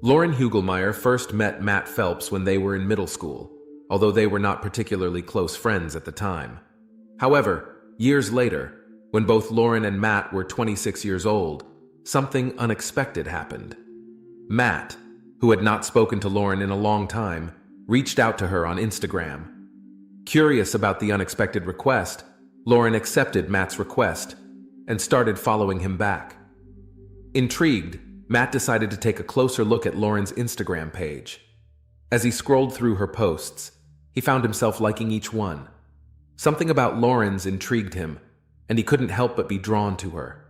Lauren Hugelmeyer first met Matt Phelps when they were in middle school, although they were not particularly close friends at the time. However, years later, when both Lauren and Matt were 26 years old, something unexpected happened. Matt, who had not spoken to Lauren in a long time, reached out to her on Instagram. Curious about the unexpected request, Lauren accepted Matt's request and started following him back. Intrigued, Matt decided to take a closer look at Lauren's Instagram page. As he scrolled through her posts, he found himself liking each one. Something about Lauren's intrigued him, and he couldn't help but be drawn to her.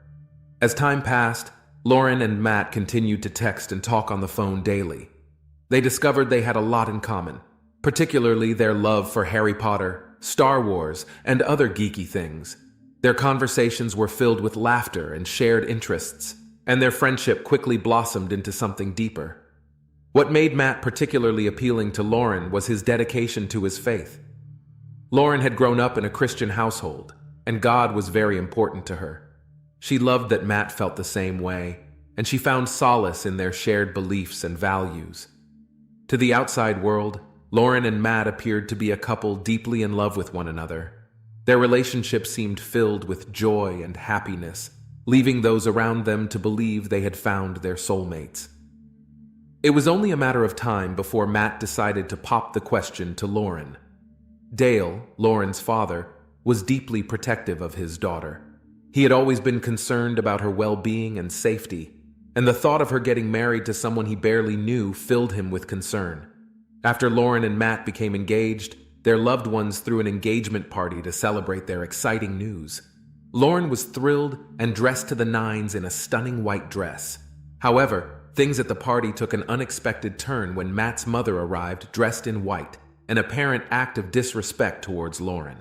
As time passed, Lauren and Matt continued to text and talk on the phone daily. They discovered they had a lot in common, particularly their love for Harry Potter, Star Wars, and other geeky things. Their conversations were filled with laughter and shared interests, and their friendship quickly blossomed into something deeper. What made Matt particularly appealing to Lauren was his dedication to his faith. Lauren had grown up in a Christian household, and God was very important to her. She loved that Matt felt the same way, and she found solace in their shared beliefs and values. To the outside world, Lauren and Matt appeared to be a couple deeply in love with one another. Their relationship seemed filled with joy and happiness, leaving those around them to believe they had found their soulmates. It was only a matter of time before Matt decided to pop the question to Lauren. Dale, Lauren's father, was deeply protective of his daughter. He had always been concerned about her well-being and safety, and the thought of her getting married to someone he barely knew filled him with concern. After Lauren and Matt became engaged, their loved ones threw an engagement party to celebrate their exciting news. Lauren was thrilled and dressed to the nines in a stunning white dress. However, things at the party took an unexpected turn when Matt's mother arrived dressed in white, an apparent act of disrespect towards Lauren.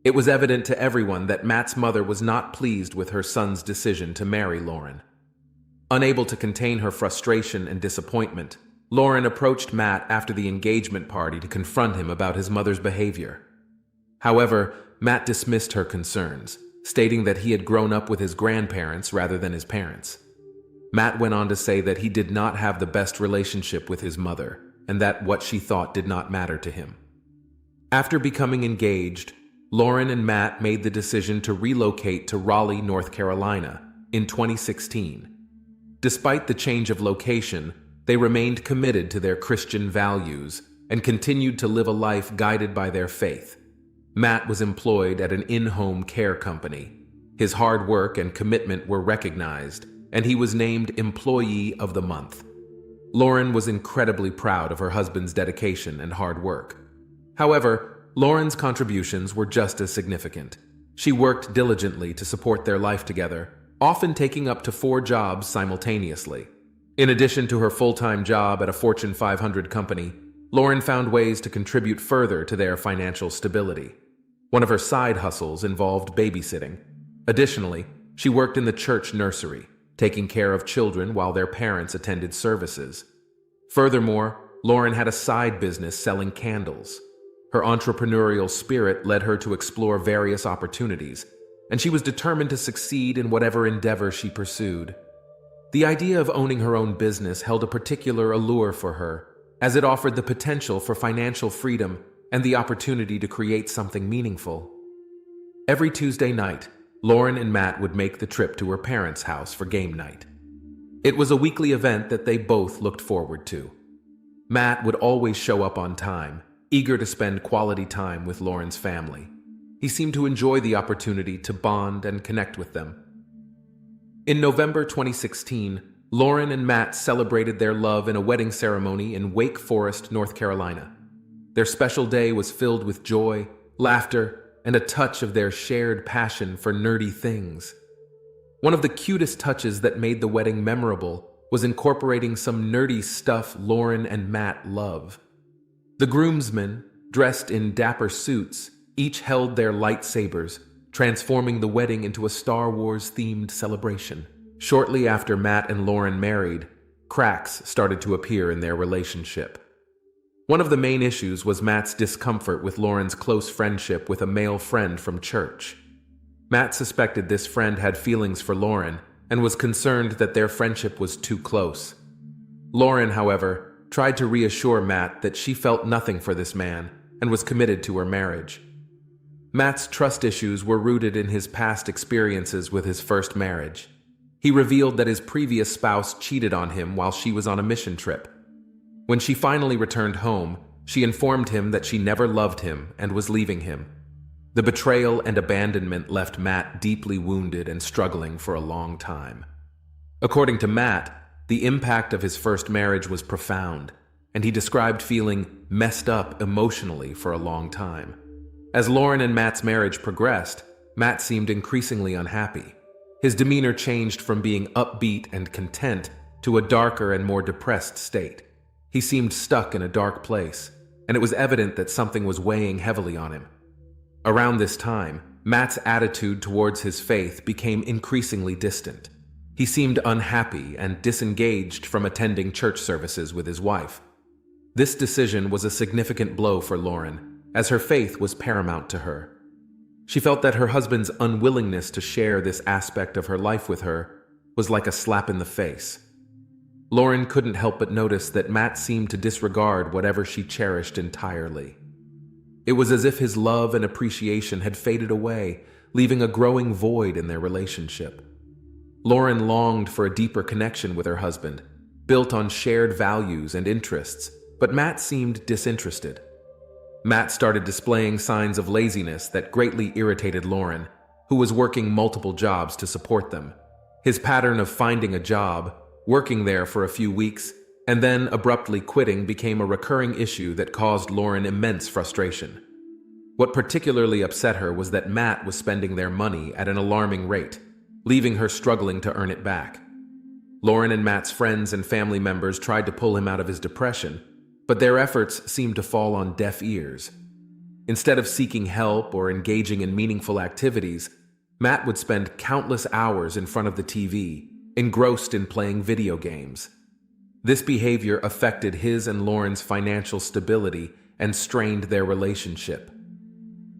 It was evident to everyone that Matt's mother was not pleased with her son's decision to marry Lauren. Unable to contain her frustration and disappointment, Lauren approached Matt after the engagement party to confront him about his mother's behavior. However, Matt dismissed her concerns, stating that he had grown up with his grandparents rather than his parents. Matt went on to say that he did not have the best relationship with his mother, and that what she thought did not matter to him. After becoming engaged, Lauren and Matt made the decision to relocate to Raleigh, North Carolina, in 2016. Despite the change of location, they remained committed to their Christian values and continued to live a life guided by their faith. Matt was employed at an in-home care company. His hard work and commitment were recognized, and he was named Employee of the Month. Lauren was incredibly proud of her husband's dedication and hard work. However, Lauren's contributions were just as significant. She worked diligently to support their life together, often taking up to 4 jobs simultaneously. In addition to her full-time job at a Fortune 500 company, Lauren found ways to contribute further to their financial stability. One of her side hustles involved babysitting. Additionally, she worked in the church nursery, taking care of children while their parents attended services. Furthermore, Lauren had a side business selling candles. Her entrepreneurial spirit led her to explore various opportunities, and she was determined to succeed in whatever endeavor she pursued. The idea of owning her own business held a particular allure for her, as it offered the potential for financial freedom and the opportunity to create something meaningful. Every Tuesday night, Lauren and Matt would make the trip to her parents' house for game night. It was a weekly event that they both looked forward to. Matt would always show up on time, eager to spend quality time with Lauren's family. He seemed to enjoy the opportunity to bond and connect with them. In November 2016, Lauren and Matt celebrated their love in a wedding ceremony in Wake Forest, North Carolina. Their special day was filled with joy, laughter, and a touch of their shared passion for nerdy things. One of the cutest touches that made the wedding memorable was incorporating some nerdy stuff Lauren and Matt love. The groomsmen, dressed in dapper suits, each held their lightsabers, transforming the wedding into a Star Wars-themed celebration. Shortly after Matt and Lauren married, cracks started to appear in their relationship. One of the main issues was Matt's discomfort with Lauren's close friendship with a male friend from church. Matt suspected this friend had feelings for Lauren and was concerned that their friendship was too close. Lauren, however, tried to reassure Matt that she felt nothing for this man and was committed to her marriage. Matt's trust issues were rooted in his past experiences with his first marriage. He revealed that his previous spouse cheated on him while she was on a mission trip. When she finally returned home, she informed him that she never loved him and was leaving him. The betrayal and abandonment left Matt deeply wounded and struggling for a long time. According to Matt, the impact of his first marriage was profound, and he described feeling messed up emotionally for a long time. As Lauren and Matt's marriage progressed, Matt seemed increasingly unhappy. His demeanor changed from being upbeat and content to a darker and more depressed state. He seemed stuck in a dark place, and it was evident that something was weighing heavily on him. Around this time, Matt's attitude towards his faith became increasingly distant. He seemed unhappy and disengaged from attending church services with his wife. This decision was a significant blow for Lauren, as her faith was paramount to her. She felt that her husband's unwillingness to share this aspect of her life with her was like a slap in the face. Lauren couldn't help but notice that Matt seemed to disregard whatever she cherished entirely. It was as if his love and appreciation had faded away, leaving a growing void in their relationship. Lauren longed for a deeper connection with her husband, built on shared values and interests, but Matt seemed disinterested. Matt started displaying signs of laziness that greatly irritated Lauren, who was working multiple jobs to support them. His pattern of finding a job, working there for a few weeks, and then abruptly quitting became a recurring issue that caused Lauren immense frustration. What particularly upset her was that Matt was spending their money at an alarming rate, leaving her struggling to earn it back. Lauren and Matt's friends and family members tried to pull him out of his depression, but their efforts seemed to fall on deaf ears. Instead of seeking help or engaging in meaningful activities, Matt would spend countless hours in front of the TV, engrossed in playing video games. This behavior affected his and Lauren's financial stability and strained their relationship.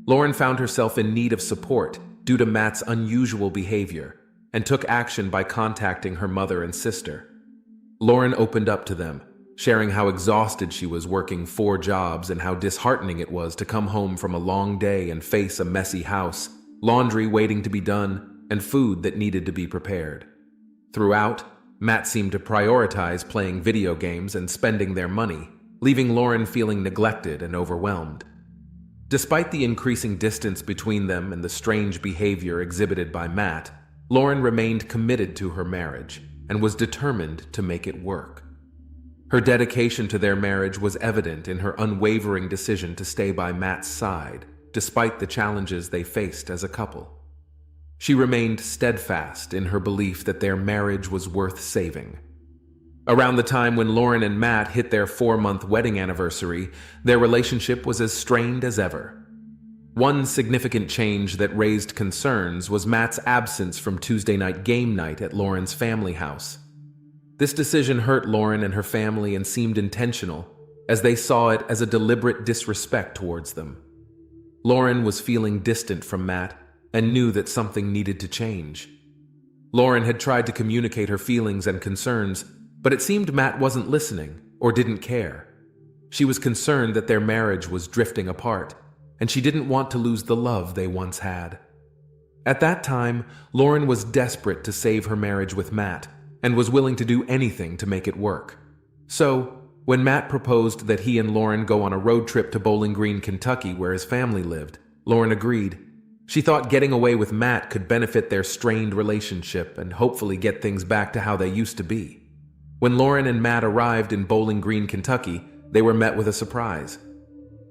Lauren found herself in need of support due to Matt's unusual behavior and took action by contacting her mother and sister. Lauren opened up to them, sharing how exhausted she was working 4 jobs and how disheartening it was to come home from a long day and face a messy house, laundry waiting to be done, and food that needed to be prepared. Throughout, Matt seemed to prioritize playing video games and spending their money, leaving Lauren feeling neglected and overwhelmed. Despite the increasing distance between them and the strange behavior exhibited by Matt, Lauren remained committed to her marriage and was determined to make it work. Her dedication to their marriage was evident in her unwavering decision to stay by Matt's side, despite the challenges they faced as a couple. She remained steadfast in her belief that their marriage was worth saving. Around the time when Lauren and Matt hit their 4-month wedding anniversary, their relationship was as strained as ever. One significant change that raised concerns was Matt's absence from Tuesday night game night at Lauren's family house. This decision hurt Lauren and her family and seemed intentional, as they saw it as a deliberate disrespect towards them. Lauren was feeling distant from Matt and knew that something needed to change. Lauren had tried to communicate her feelings and concerns, but it seemed Matt wasn't listening or didn't care. She was concerned that their marriage was drifting apart, and she didn't want to lose the love they once had. At that time, Lauren was desperate to save her marriage with Matt and was willing to do anything to make it work. So, when Matt proposed that he and Lauren go on a road trip to Bowling Green, Kentucky, where his family lived, Lauren agreed. She thought getting away with Matt could benefit their strained relationship and hopefully get things back to how they used to be. When Lauren and Matt arrived in Bowling Green, Kentucky, they were met with a surprise.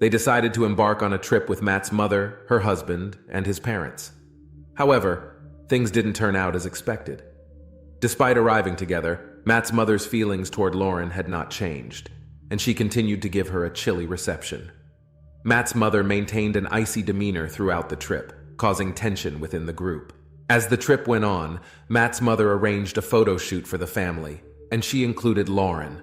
They decided to embark on a trip with Matt's mother, her husband, and his parents. However, things didn't turn out as expected. Despite arriving together, Matt's mother's feelings toward Lauren had not changed, and she continued to give her a chilly reception. Matt's mother maintained an icy demeanor throughout the trip, causing tension within the group. As the trip went on, Matt's mother arranged a photo shoot for the family, and she included Lauren.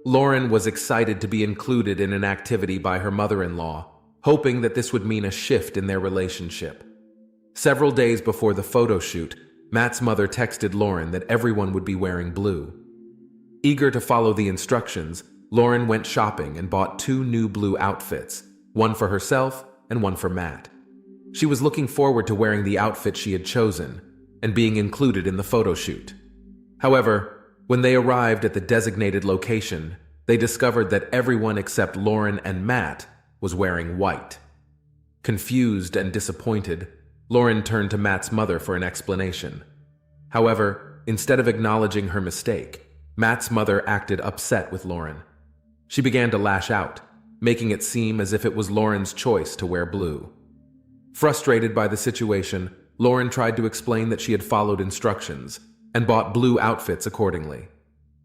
Lauren was excited to be included in an activity by her mother-in-law, hoping that this would mean a shift in their relationship. Several days before the photo shoot, Matt's mother texted Lauren that everyone would be wearing blue. Eager to follow the instructions, Lauren went shopping and bought 2 new blue outfits, one for herself and one for Matt. She was looking forward to wearing the outfit she had chosen and being included in the photo shoot. However, when they arrived at the designated location, they discovered that everyone except Lauren and Matt was wearing white. Confused and disappointed, Lauren turned to Matt's mother for an explanation. However, instead of acknowledging her mistake, Matt's mother acted upset with Lauren. She began to lash out, making it seem as if it was Lauren's choice to wear blue. Frustrated by the situation, Lauren tried to explain that she had followed instructions and bought blue outfits accordingly.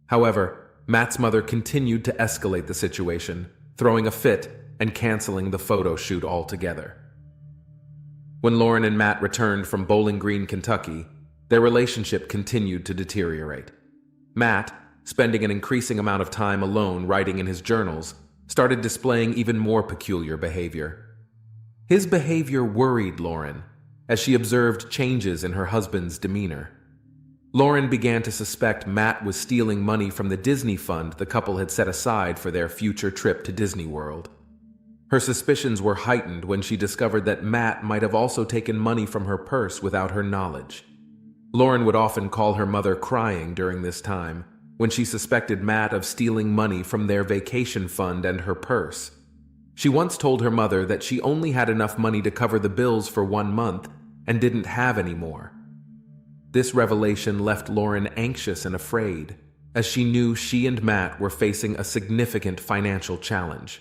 However, Matt's mother continued to escalate the situation, throwing a fit and canceling the photo shoot altogether. When Lauren and Matt returned from Bowling Green, Kentucky, their relationship continued to deteriorate. Matt, spending an increasing amount of time alone writing in his journals, started displaying even more peculiar behavior. His behavior worried Lauren, as she observed changes in her husband's demeanor. Lauren began to suspect Matt was stealing money from the Disney fund the couple had set aside for their future trip to Disney World. Her suspicions were heightened when she discovered that Matt might have also taken money from her purse without her knowledge. Lauren would often call her mother crying during this time, when she suspected Matt of stealing money from their vacation fund and her purse. She once told her mother that she only had enough money to cover the bills for 1 month and didn't have any more. This revelation left Lauren anxious and afraid, as she knew she and Matt were facing a significant financial challenge.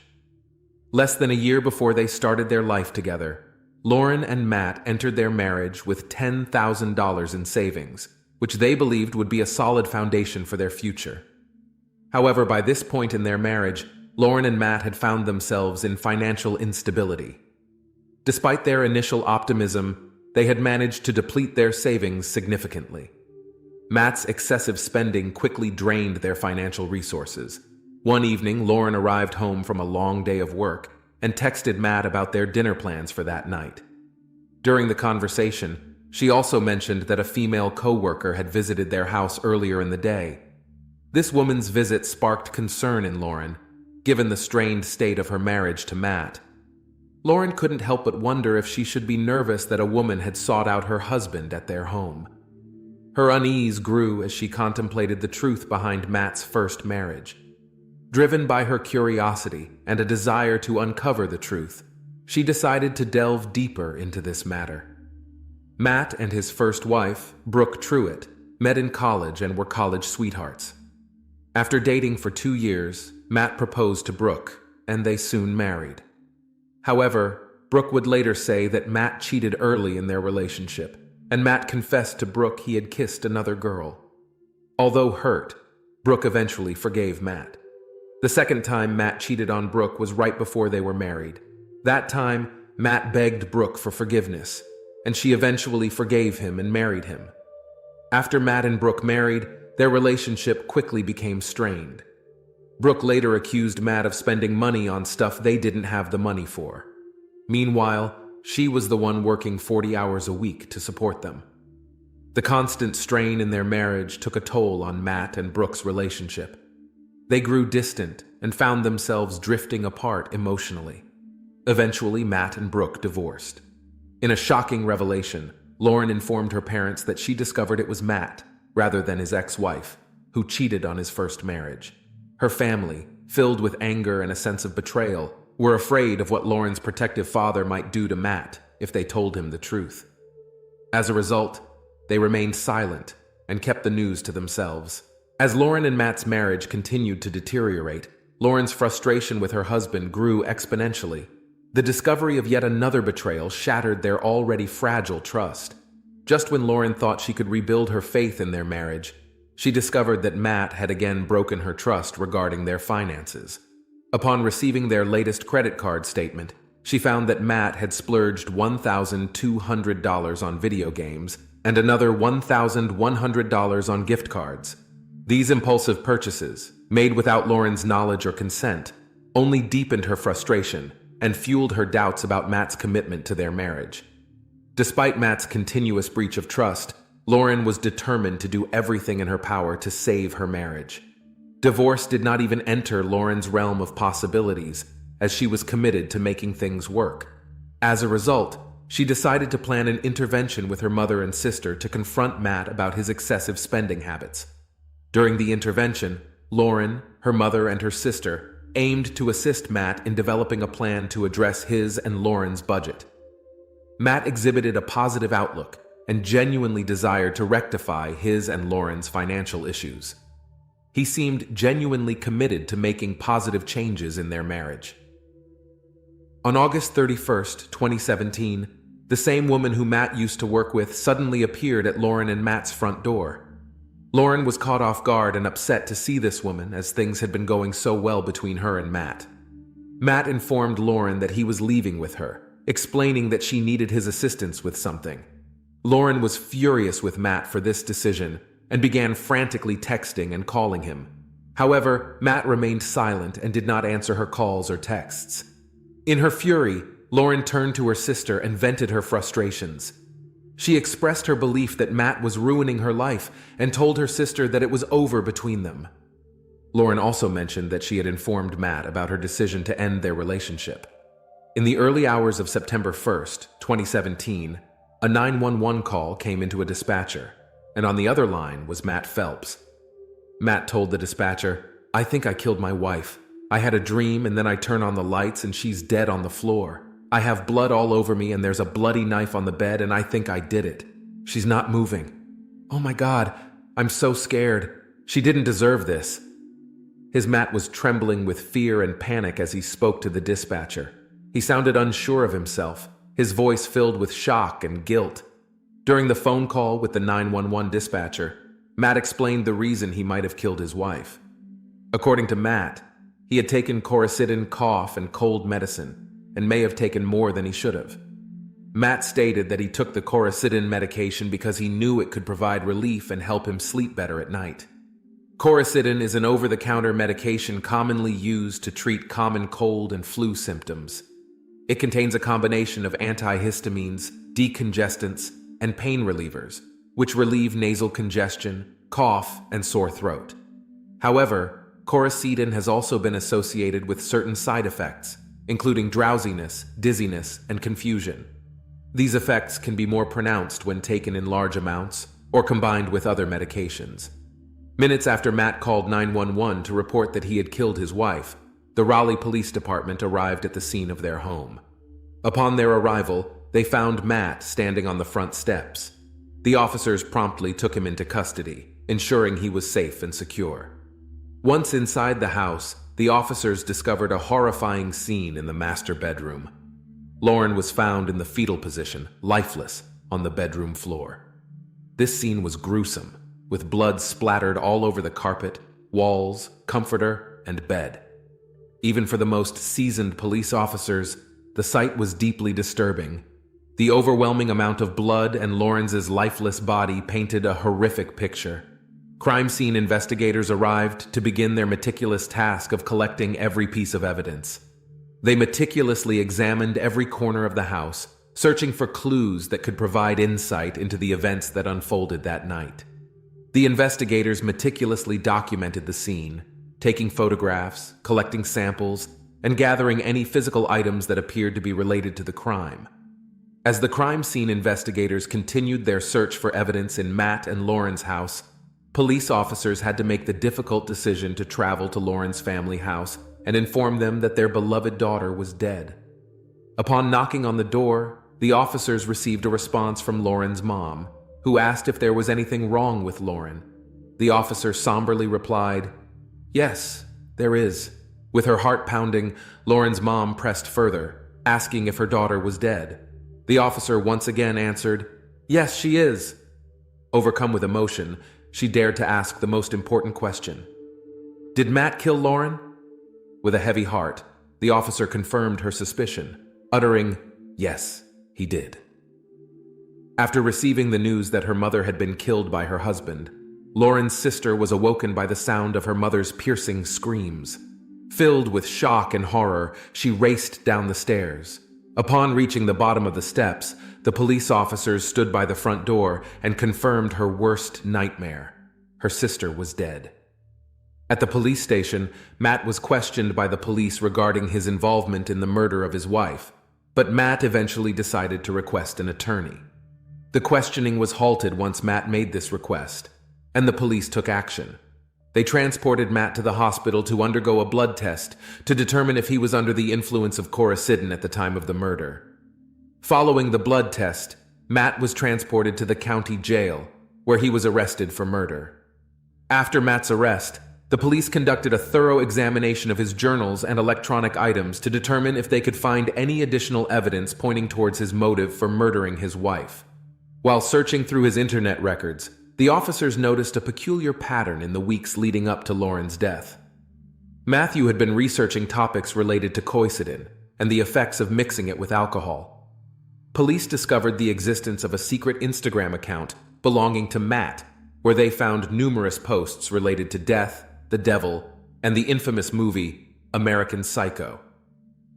Less than a year before they started their life together, Lauren and Matt entered their marriage with $10,000 in savings, which they believed would be a solid foundation for their future. However, by this point in their marriage, Lauren and Matt had found themselves in financial instability. Despite their initial optimism, they had managed to deplete their savings significantly. Matt's excessive spending quickly drained their financial resources. One evening, Lauren arrived home from a long day of work and texted Matt about their dinner plans for that night. During the conversation, she also mentioned that a female co-worker had visited their house earlier in the day. This woman's visit sparked concern in Lauren, given the strained state of her marriage to Matt. Lauren couldn't help but wonder if she should be nervous that a woman had sought out her husband at their home. Her unease grew as she contemplated the truth behind Matt's first marriage. Driven by her curiosity and a desire to uncover the truth, she decided to delve deeper into this matter. Matt and his first wife, Brooke Truitt, met in college and were college sweethearts. After dating for 2 years, Matt proposed to Brooke, and they soon married. However, Brooke would later say that Matt cheated early in their relationship, and Matt confessed to Brooke he had kissed another girl. Although hurt, Brooke eventually forgave Matt. The second time Matt cheated on Brooke was right before they were married. That time, Matt begged Brooke for forgiveness, and she eventually forgave him and married him. After Matt and Brooke married, their relationship quickly became strained. Brooke later accused Matt of spending money on stuff they didn't have the money for. Meanwhile, she was the one working 40 hours a week to support them. The constant strain in their marriage took a toll on Matt and Brooke's relationship. They grew distant and found themselves drifting apart emotionally. Eventually, Matt and Brooke divorced. In a shocking revelation, Lauren informed her parents that she discovered it was Matt, rather than his ex-wife, who cheated on his first marriage. Her family, filled with anger and a sense of betrayal, were afraid of what Lauren's protective father might do to Matt if they told him the truth. As a result, they remained silent and kept the news to themselves. As Lauren and Matt's marriage continued to deteriorate, Lauren's frustration with her husband grew exponentially. The discovery of yet another betrayal shattered their already fragile trust. Just when Lauren thought she could rebuild her faith in their marriage, she discovered that Matt had again broken her trust regarding their finances. Upon receiving their latest credit card statement, she found that Matt had splurged $1,200 on video games and another $1,100 on gift cards. These impulsive purchases, made without Lauren's knowledge or consent, only deepened her frustration and fueled her doubts about Matt's commitment to their marriage. Despite Matt's continuous breach of trust, Lauren was determined to do everything in her power to save her marriage. Divorce did not even enter Lauren's realm of possibilities, as she was committed to making things work. As a result, she decided to plan an intervention with her mother and sister to confront Matt about his excessive spending habits. During the intervention, Lauren, her mother, and her sister aimed to assist Matt in developing a plan to address his and Lauren's budget. Matt exhibited a positive outlook and genuinely desired to rectify his and Lauren's financial issues. He seemed genuinely committed to making positive changes in their marriage. On August 31st, 2017, the same woman who Matt used to work with suddenly appeared at Lauren and Matt's front door. Lauren was caught off guard and upset to see this woman, as things had been going so well between her and Matt. Matt informed Lauren that he was leaving with her, explaining that she needed his assistance with something. Lauren was furious with Matt for this decision and began frantically texting and calling him. However, Matt remained silent and did not answer her calls or texts. In her fury, Lauren turned to her sister and vented her frustrations. She expressed her belief that Matt was ruining her life and told her sister that it was over between them. Lauren also mentioned that she had informed Matt about her decision to end their relationship. In the early hours of September 1st, 2017, a 911 call came into a dispatcher, and on the other line was Matt Phelps. Matt told the dispatcher, "I think I killed my wife. I had a dream and then I turn on the lights and she's dead on the floor. I have blood all over me and there's a bloody knife on the bed and I think I did it. She's not moving. Oh my God, I'm so scared. She didn't deserve this." His Matt was trembling with fear and panic as he spoke to the dispatcher. He sounded unsure of himself, his voice filled with shock and guilt. During the phone call with the 911 dispatcher, Matt explained the reason he might have killed his wife. According to Matt, he had taken Coricidin cough and cold medicine, and may have taken more than he should have. Matt stated that he took the Coricidin medication because he knew it could provide relief and help him sleep better at night. Coricidin is an over-the-counter medication commonly used to treat common cold and flu symptoms. It contains a combination of antihistamines, decongestants, and pain relievers, which relieve nasal congestion, cough, and sore throat. However, Coricidin has also been associated with certain side effects, including drowsiness, dizziness, and confusion. These effects can be more pronounced when taken in large amounts or combined with other medications. Minutes after Matt called 911 to report that he had killed his wife, the Raleigh Police Department arrived at the scene of their home. Upon their arrival, they found Matt standing on the front steps. The officers promptly took him into custody, ensuring he was safe and secure. Once inside the house, the officers discovered a horrifying scene in the master bedroom. Lauren was found in the fetal position, lifeless, on the bedroom floor. This scene was gruesome, with blood splattered all over the carpet, walls, comforter, and bed. Even for the most seasoned police officers, the sight was deeply disturbing. The overwhelming amount of blood and Lawrence's lifeless body painted a horrific picture. Crime scene investigators arrived to begin their meticulous task of collecting every piece of evidence. They meticulously examined every corner of the house, searching for clues that could provide insight into the events that unfolded that night. The investigators meticulously documented the scene, taking photographs, collecting samples, and gathering any physical items that appeared to be related to the crime. As the crime scene investigators continued their search for evidence in Matt and Lauren's house, police officers had to make the difficult decision to travel to Lauren's family house and inform them that their beloved daughter was dead. Upon knocking on the door, the officers received a response from Lauren's mom, who asked if there was anything wrong with Lauren. The officer somberly replied, "Yes, there is." With her heart pounding, Lauren's mom pressed further, asking if her daughter was dead. The officer once again answered, "Yes, she is." Overcome with emotion, she dared to ask the most important question. "Did Matt kill Lauren?" With a heavy heart, the officer confirmed her suspicion, uttering, "Yes, he did." After receiving the news that her mother had been killed by her husband, Lauren's sister was awoken by the sound of her mother's piercing screams. Filled with shock and horror, she raced down the stairs. Upon reaching the bottom of the steps, the police officers stood by the front door and confirmed her worst nightmare. Her sister was dead. At the police station, Matt was questioned by the police regarding his involvement in the murder of his wife, but Matt eventually decided to request an attorney. The questioning was halted once Matt made this request, and the police took action. They transported Matt to the hospital to undergo a blood test to determine if he was under the influence of coricidin at the time of the murder. Following the blood test, Matt was transported to the county jail, where he was arrested for murder. After Matt's arrest, the police conducted a thorough examination of his journals and electronic items to determine if they could find any additional evidence pointing towards his motive for murdering his wife. While searching through his internet records, the officers noticed a peculiar pattern in the weeks leading up to Lauren's death. Matthew had been researching topics related to coricidin and the effects of mixing it with alcohol. Police discovered the existence of a secret Instagram account belonging to Matt, where they found numerous posts related to death, the devil, and the infamous movie American Psycho.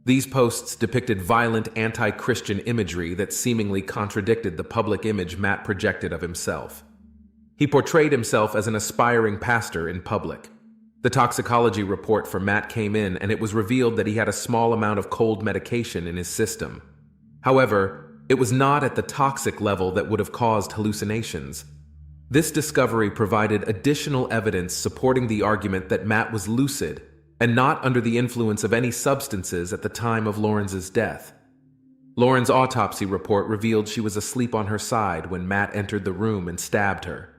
These posts depicted violent anti-Christian imagery that seemingly contradicted the public image Matt projected of himself. He portrayed himself as an aspiring pastor in public. The toxicology report for Matt came in, and it was revealed that he had a small amount of cold medication in his system. However, it was not at the toxic level that would have caused hallucinations. This discovery provided additional evidence supporting the argument that Matt was lucid and not under the influence of any substances at the time of Lauren's death. Lauren's autopsy report revealed she was asleep on her side when Matt entered the room and stabbed her.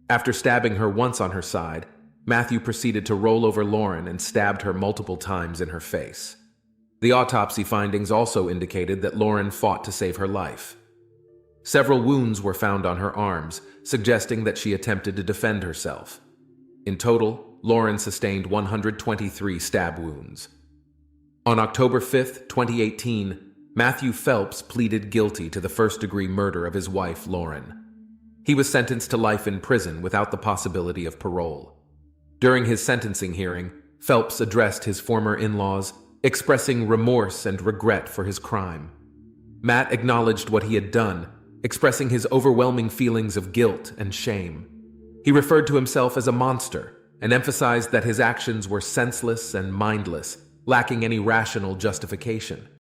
After stabbing her once on her side, Matthew proceeded to roll over Lauren and stabbed her multiple times in her face. The autopsy findings also indicated that Lauren fought to save her life. Several wounds were found on her arms, suggesting that she attempted to defend herself. In total, Lauren sustained 123 stab wounds. On October 5, 2018, Matthew Phelps pleaded guilty to the first-degree murder of his wife, Lauren. He was sentenced to life in prison without the possibility of parole. During his sentencing hearing, Phelps addressed his former in-laws, expressing remorse and regret for his crime. Matt acknowledged what he had done, expressing his overwhelming feelings of guilt and shame. He referred to himself as a monster and emphasized that his actions were senseless and mindless, lacking any rational justification.